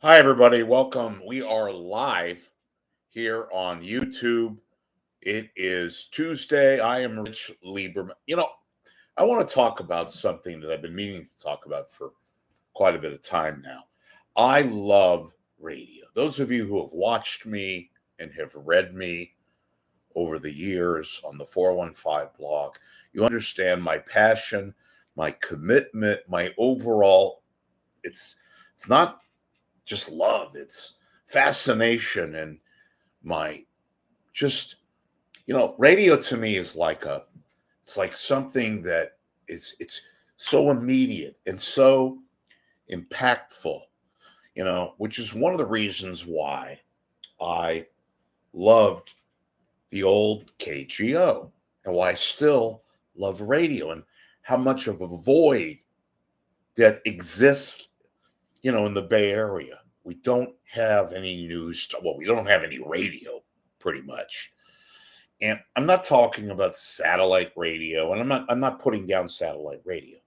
Hi, everybody. Welcome. We are live here on YouTube. It is Tuesday. I am Rich Lieberman. I want to talk about something that I've been meaning to talk about for quite a bit of time now. I love radio. Those of you who have watched me and have read me over the years on the 415 blog, you understand my passion, my commitment, my overall, it's not just love. It's fascination and my just radio to me is it's like something that it's so immediate and so impactful, which is one of the reasons why I loved the old KGO and why I still love radio and how much of a void that exists in the Bay Area. We don't have any news. Well, we don't have any radio, pretty much. And I'm not talking about satellite radio, and I'm not putting down satellite radio.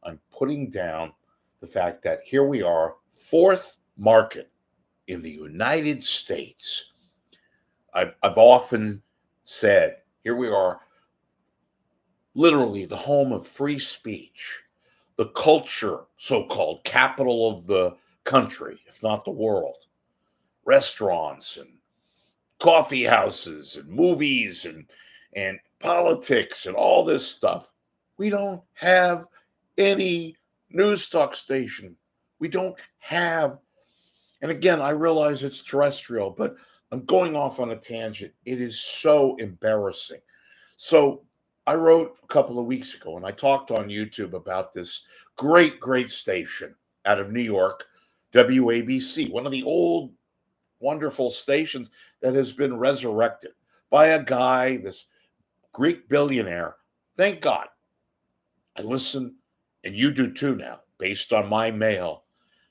I'm putting down the fact that here we are, fourth market in the United States. I've often said, here we are, literally the home of free speech, the culture, so-called capital of the country, if not the world, restaurants and coffee houses and movies and politics and all this stuff. We don't have any news talk station. We don't have, and again, I realize it's terrestrial, but I'm going off on a tangent. It is so embarrassing. So I wrote a couple of weeks ago and I talked on YouTube about this great station out of New York, WABC, one of the old wonderful stations that has been resurrected by a guy, this Greek billionaire. Thank God. I listen, and you do too now, based on my mail.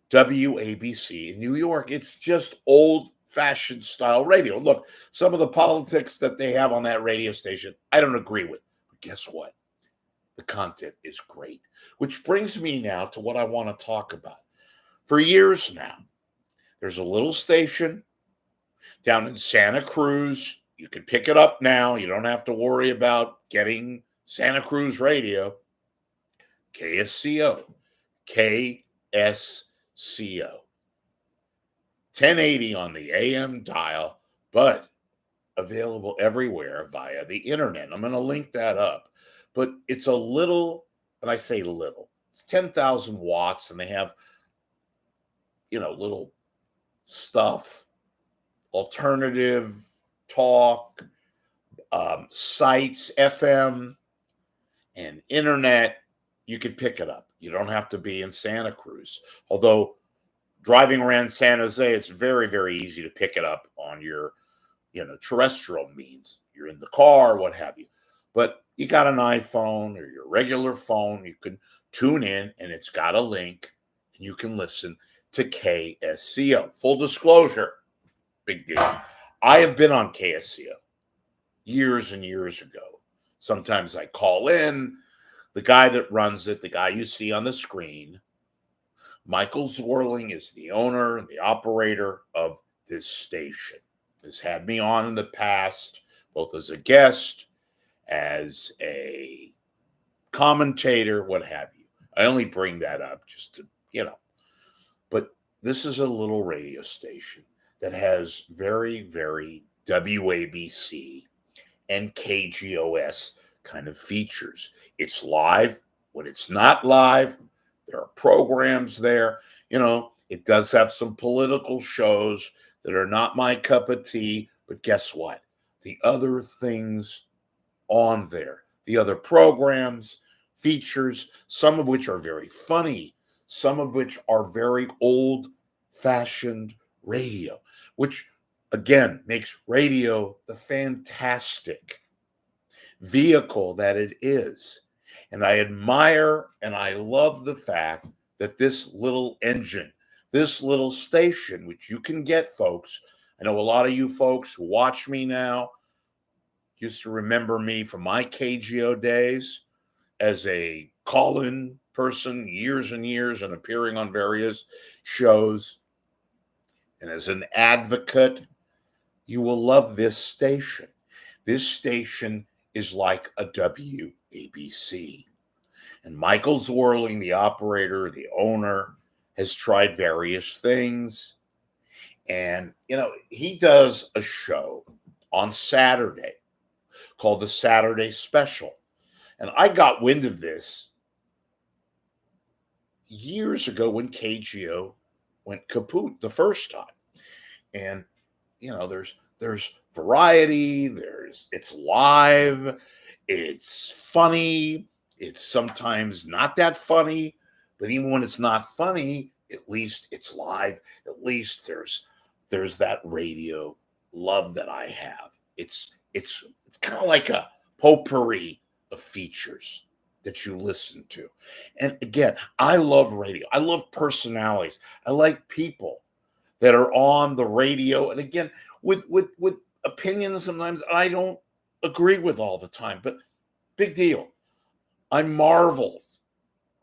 WABC in New York. It's just old fashioned style radio. Look, some of the politics that they have on that radio station, I don't agree with. But guess what? The content is great. Which brings me now to what I want to talk about. For years now, there's a little station down in Santa Cruz. You can pick it up now. You don't have to worry about getting Santa Cruz radio. KSCO. KSCO. 1080 on the AM dial, but available everywhere via the internet. I'm going to link that up. But it's a little, and I say little, it's 10,000 watts, and they have, little stuff, alternative talk, sites, FM, and internet. You can pick it up. You don't have to be in Santa Cruz. Although driving around San Jose, it's very easy to pick it up on your, terrestrial means. You're in the car, what have you. But you got an iPhone or your regular phone, you can tune in and it's got a link and you can listen to KSCO. Full disclosure, big deal. I have been on KSCO years and years ago. Sometimes I call in. The guy that runs it, the guy you see on the screen, Michael Zorling, is the owner and the operator of this station. Has had me on in the past, both as a guest, as a commentator, what have you. I only bring that up just to, But this is a little radio station that has very WABC and KGOS kind of features. It's live. When it's not live, there are programs there. It does have some political shows that are not my cup of tea, but guess what? The other things on there, the other programs, features, some of which are very funny, some of which are very old-fashioned radio, which again makes radio the fantastic vehicle that it is. And I admire and I love the fact that this little engine, this little station, which you can get, folks. I know a lot of you folks who watch me now used to remember me from my KGO days as a call-in person years and years and appearing on various shows. And as an advocate, you will love this station. This station is like a WABC. And Michael Zorling, the operator, the owner, has tried various things. And, he does a show on Saturday called the Saturday Special. And I got wind of this years ago when KGO went kaput the first time. And, there's variety, it's live, it's funny, it's sometimes not that funny, but even when it's not funny, at least it's live. At least there's that radio love that I have. It's kind of like a potpourri of features that you listen to. And again, I love radio. I love personalities. I like people that are on the radio. And again, with opinions sometimes I don't agree with all the time, but big deal. I marveled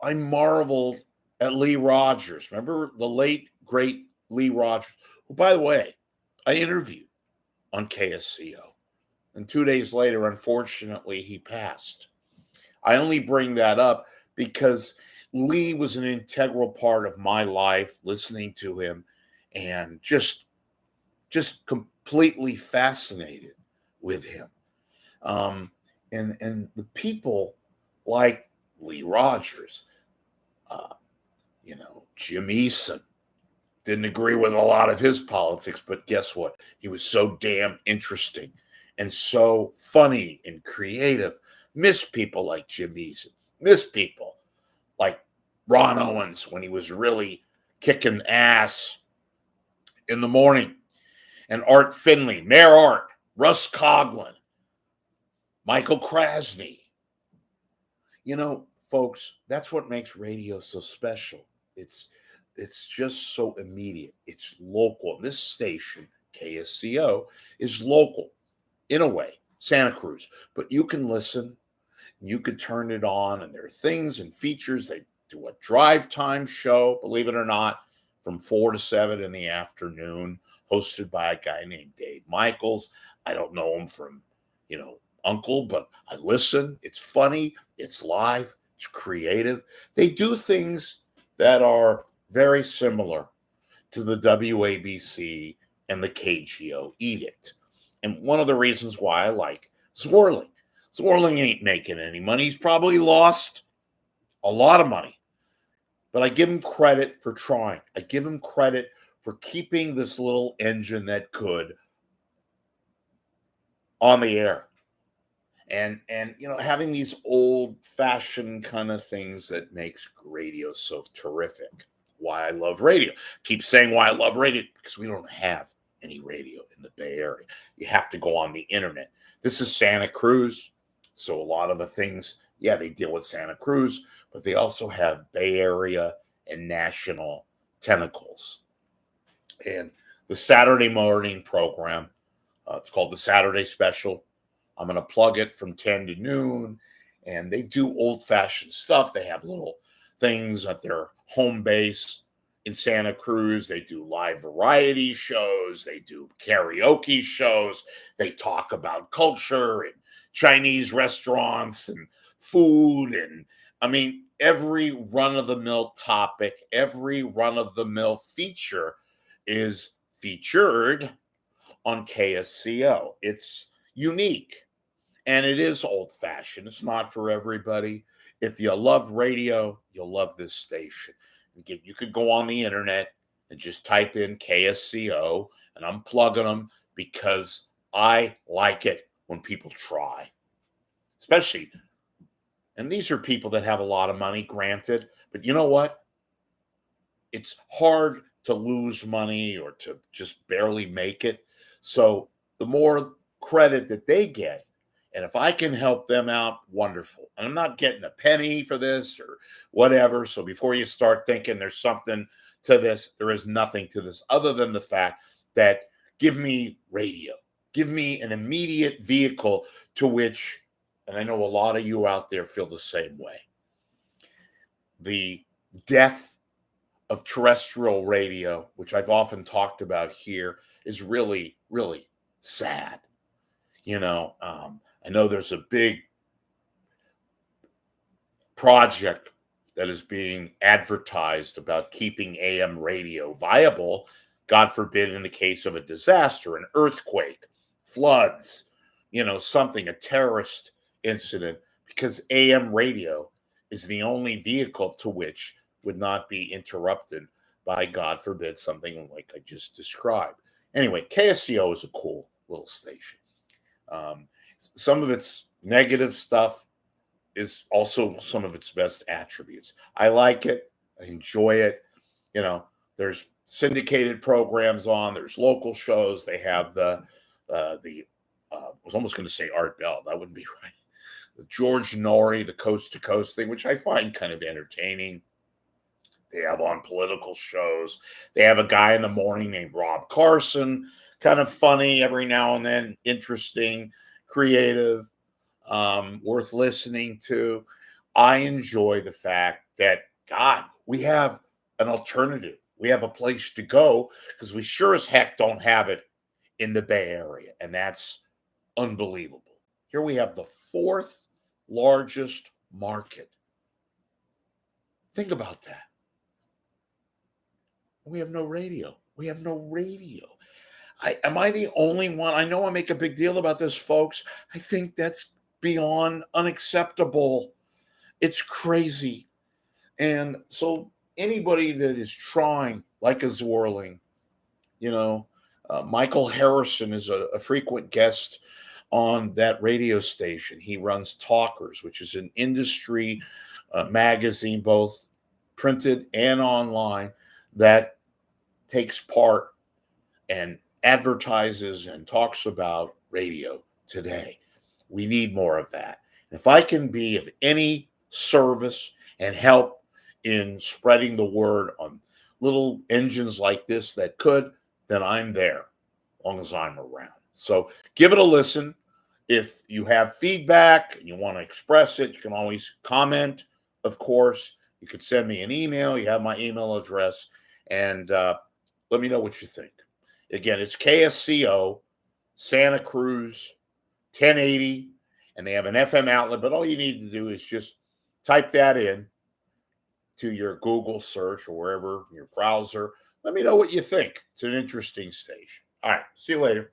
at Lee Rogers. Remember the late, great Lee Rogers, who, by the way, I interviewed on KSCO. And 2 days later, unfortunately, he passed. I only bring that up because Lee was an integral part of my life, listening to him, and just completely fascinated with him. And the people like Lee Rogers, Jim Eason, didn't agree with a lot of his politics, but guess what? He was so damn interesting and so funny and creative. Miss people like Jim Eason. Miss people like Ron Owens when he was really kicking ass in the morning. And Art Finley, Mayor Art, Russ Coughlin, Michael Krasny. Folks, that's what makes radio so special. It's just so immediate. It's local. This station, KSCO, is local in a way, Santa Cruz. But you can listen, you could turn it on, and there are things and features. They do a drive time show, believe it or not, from 4 to 7 in the afternoon, hosted by a guy named Dave Michaels. I don't know him from, Uncle, but I listen. It's funny. It's live. It's creative. They do things that are very similar to the WABC and the KGO edict. And one of the reasons why I like Zorling. Zorling ain't making any money. He's probably lost a lot of money. But I give him credit for trying. I give him credit for keeping this little engine that could on the air. And having these old-fashioned kind of things that makes radio so terrific. Why I love radio. Keep saying why I love radio, because we don't have any radio in the Bay Area. You have to go on the internet. This is Santa Cruz, so a lot of the things, they deal with Santa Cruz, but they also have Bay Area and national tentacles. And the Saturday morning program, it's called the Saturday Special. I'm going to plug it from 10 to noon, and they do old-fashioned stuff. They have little things at their home base in Santa Cruz. They do live variety shows. They do karaoke shows. They talk about culture and Chinese restaurants and food. And every run-of-the-mill topic, every run-of-the-mill feature is featured on KSCO. It's unique. And it is old-fashioned. It's not for everybody. If you love radio, you'll love this station. Again, you could go on the internet and just type in KSCO, and I'm plugging them because I like it when people try. Especially, and these are people that have a lot of money, granted, but you know what? It's hard to lose money or to just barely make it. So the more credit that they get, and if I can help them out, wonderful. And I'm not getting a penny for this or whatever. So before you start thinking there's something to this, there is nothing to this other than the fact that give me radio. Give me an immediate vehicle to which, and I know a lot of you out there feel the same way. The death of terrestrial radio, which I've often talked about here, is really, really sad. I know there's a big project that is being advertised about keeping AM radio viable, God forbid, in the case of a disaster, an earthquake, floods, something, a terrorist incident, because AM radio is the only vehicle to which would not be interrupted by, God forbid, something like I just described. Anyway, KSCO is a cool little station. Some of its negative stuff is also some of its best attributes. I like it. I enjoy it. There's syndicated programs on. There's local shows. They have I was almost going to say Art Bell. That wouldn't be right. The George Norrie, the Coast to Coast thing, which I find kind of entertaining. They have on political shows. They have a guy in the morning named Rob Carson, kind of funny every now and then, interesting, creative. Worth listening to. I enjoy the fact that, God, we have an alternative. We have a place to go, because we sure as heck don't have it in the Bay Area. And that's unbelievable. Here we have the fourth largest market. Think about that. We have no radio. We have no radio. Am I the only one? I know I make a big deal about this, folks. I think that's beyond unacceptable. It's crazy. And so anybody that is trying, like a Zorling, Michael Harrison is a frequent guest on that radio station. He runs Talkers, which is an industry magazine, both printed and online, that takes part and advertises and talks about radio today. We need more of that. If I can be of any service and help in spreading the word on little engines like this that could, then I'm there, as long as I'm around. So give it a listen. If you have feedback and you want to express it, you can always comment, of course. You could send me an email. You have my email address. And let me know what you think. Again, it's KSCO, Santa Cruz, 1080, and they have an FM outlet, but all you need to do is just type that in to your Google search or wherever, your browser. Let me know what you think. It's an interesting station. All right, see you later.